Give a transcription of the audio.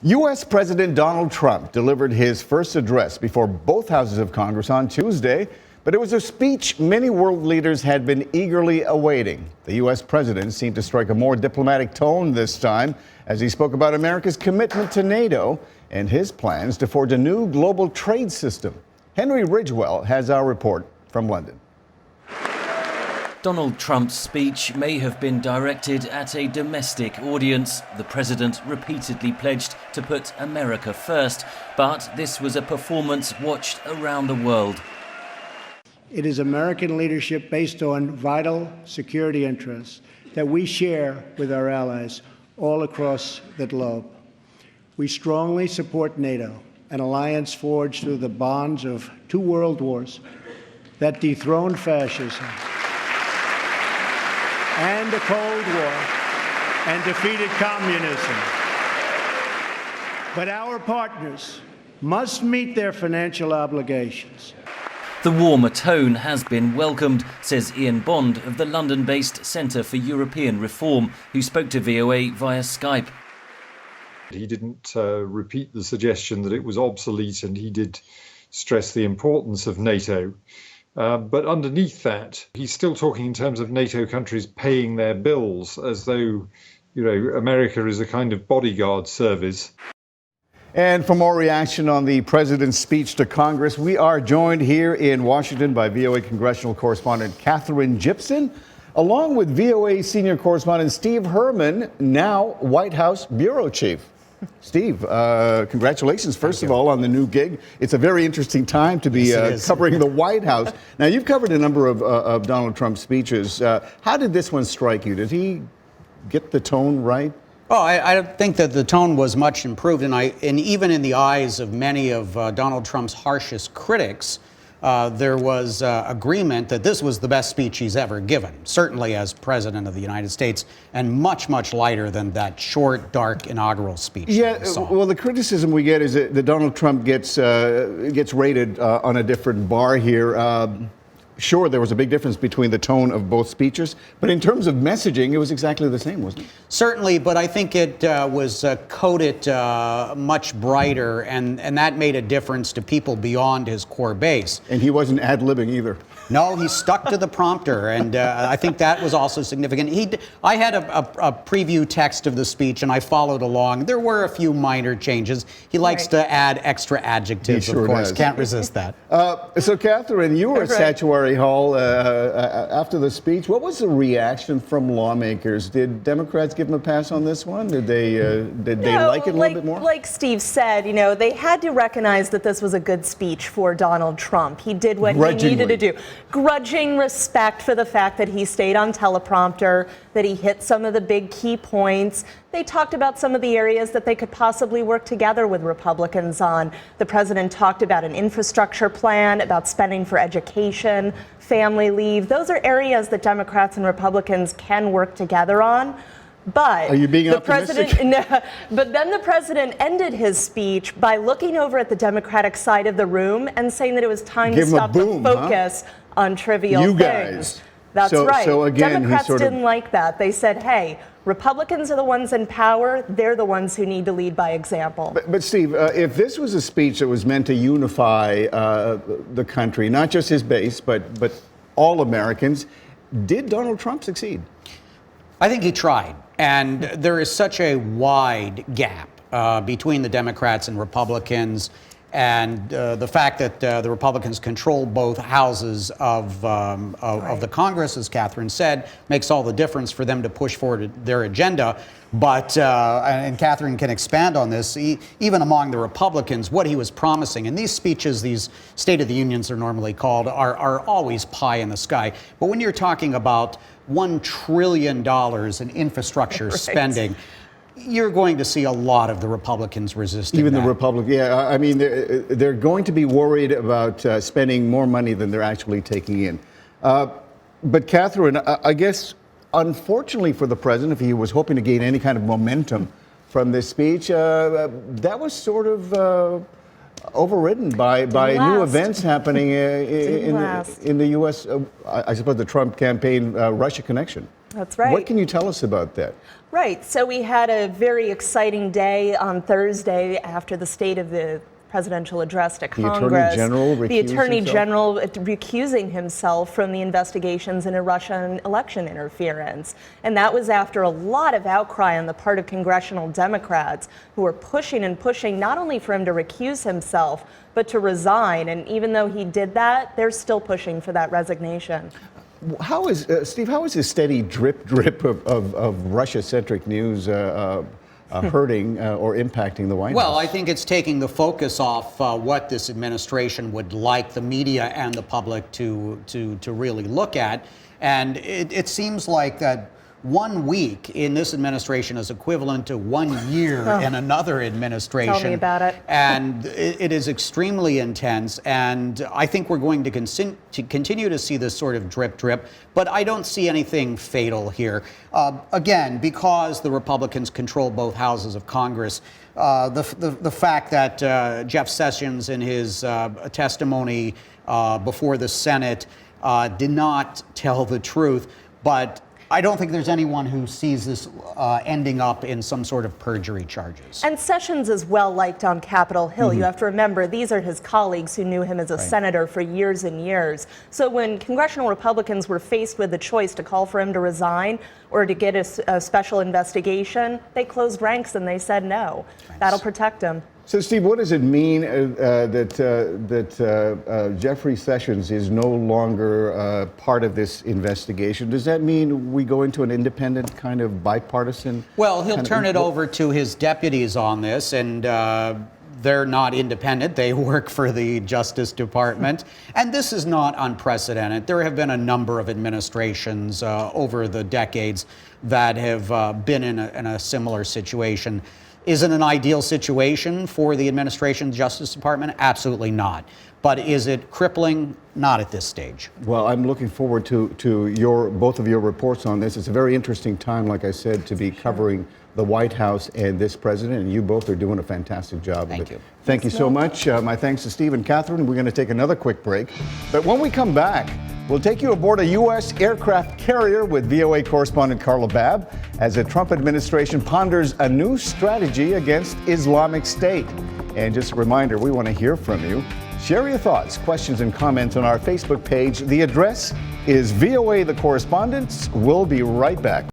U.S. President Donald Trump delivered his first address before both houses of Congress on Tuesday, but it was a speech many world leaders had been eagerly awaiting. The U.S. president seemed to strike a more diplomatic tone this time as he spoke about America's commitment to NATO and his plans to forge a new global trade system. Henry Ridgewell has our report from London. Donald Trump's speech may have been directed at a domestic audience. The president repeatedly pledged to put America first, but this was a performance watched around the world. It is American leadership based on vital security interests that we share with our allies all across the globe. We strongly support NATO, an alliance forged through the bonds of two world wars that dethroned fascism and the Cold War and defeated communism. But our partners must meet their financial obligations. The warmer tone has been welcomed, says Ian Bond of the London-based Centre for European Reform, who spoke to VOA via Skype. He didn't repeat the suggestion that it was obsolete, and he did stress the importance of NATO. But underneath that, he's still talking in terms of NATO countries paying their bills, as though, America is a kind of bodyguard service. And for more reaction on the president's speech to Congress, we are joined here in Washington by VOA Congressional correspondent Katherine Gypson, along with VOA senior correspondent Steve Herman, now White House bureau chief. Steve, congratulations, first of all, on the new gig. It's a very interesting time to be covering the White House. Now, you've covered a number of Donald Trump's speeches. How did this one strike you? Did he get the tone right? Oh, I think that the tone was much improved, and even in the eyes of many of Donald Trump's harshest critics, there was agreement that this was the best speech he's ever given, certainly as President of the United States, and much, much lighter than that short, dark inaugural speech. Yeah, well, the criticism we get is that Donald Trump gets rated on a different bar here. Sure, there was a big difference between the tone of both speeches, but in terms of messaging, it was exactly the same, wasn't it? Certainly, but I think it was coded much brighter, and that made a difference to people beyond his core base. And he wasn't ad-libbing either. No, he stuck to the prompter, and I think that was also significant. I had a preview text of the speech, and I followed along. There were a few minor changes. He likes to add extra adjectives, of course. Can't resist that. So, Katherine, you were at Statuary Hall after the speech. What was the reaction from lawmakers? Did Democrats give him a pass on this one? Did they like it a little bit more? Like Steve said, they had to recognize that this was a good speech for Donald Trump. He did what he needed to do. Grudging respect for the fact that he stayed on teleprompter, that he hit some of the big key points. They talked about some of the areas that they could possibly work together with Republicans on. The president talked about an infrastructure plan, about spending for education, family leave. Those are areas that Democrats and Republicans can work together on. But are you being optimistic? But then the president ended his speech by looking over at the Democratic side of the room and saying that it was time to stop the focus on trivial things. That's right. So again, Democrats didn't like that. They said, hey, Republicans are the ones in power. They're the ones who need to lead by example. But Steve, if this was a speech that was meant to unify the country, not just his base, but all Americans, did Donald Trump succeed? I think he tried. And there is such a wide gap between the Democrats and Republicans. And the fact that the Republicans control both houses of the Congress, as Katherine said, makes all the difference for them to push forward their agenda. But, and Katherine can expand on this, even among the Republicans, what he was promising, and these speeches, these State of the Unions are normally called, are always pie in the sky. But when you're talking about $1 trillion in infrastructure spending, you're going to see a lot of the Republicans resisting Even that. the Republicans, yeah. I mean, they're going to be worried about spending more money than they're actually taking in. But Katherine, I guess, unfortunately for the president, if he was hoping to gain any kind of momentum from this speech, that was sort of overridden by new events happening in the U.S., I suppose the Trump campaign Russia connection. That's right. What can you tell us about that? Right. So we had a very exciting day on Thursday after the State of the Presidential Address to Congress. The Attorney General recusing himself from the investigations into Russian election interference. And that was after a lot of outcry on the part of congressional Democrats who were pushing and pushing not only for him to recuse himself, but to resign. And even though he did that, they're still pushing for that resignation. How is, Steve, how is this steady drip of Russia-centric news hurting or impacting the White House? Well, I think it's taking the focus off what this administration would like the media and the public to really look at. And it seems like that 1 week in this administration is equivalent to 1 year in another administration. Tell me about it. And it is extremely intense. And I think we're going to continue to see this sort of drip, but I don't see anything fatal here. Again, because the Republicans control both houses of Congress, the fact that Jeff Sessions in his testimony before the Senate did not tell the truth, but I don't think there's anyone who sees this ending up in some sort of perjury charges. And Sessions is well liked on Capitol Hill. You have to remember, these are his colleagues who knew him as a senator for years and years. So when congressional Republicans were faced with the choice to call for him to resign or to get a special investigation, they closed ranks and they said no. That'll protect him. So, Steve, what does it mean that Jeffrey Sessions is no longer part of this investigation? Does that mean we go into an independent kind of bipartisan? Well, he'll turn it over to his deputies on this, and they're not independent. They work for the Justice Department. And this is not unprecedented. There have been a number of administrations over the decades that have been in a similar situation. Is it an ideal situation for the administration, Justice Department? Absolutely not. But is it crippling? Not at this stage. Well, I'm looking forward to both of your reports on this. It's a very interesting time, like I said, to be covering the White House and this president, and you both are doing a fantastic job. Thank you. Thank you so much. My thanks to Steve and Catherine. We're going to take another quick break. But when we come back, we'll take you aboard a U.S. aircraft carrier with VOA correspondent Carla Babb as the Trump administration ponders a new strategy against Islamic State. And just a reminder, we want to hear from you. Share your thoughts, questions, and comments on our Facebook page. The address is VOA The Correspondents. We'll be right back.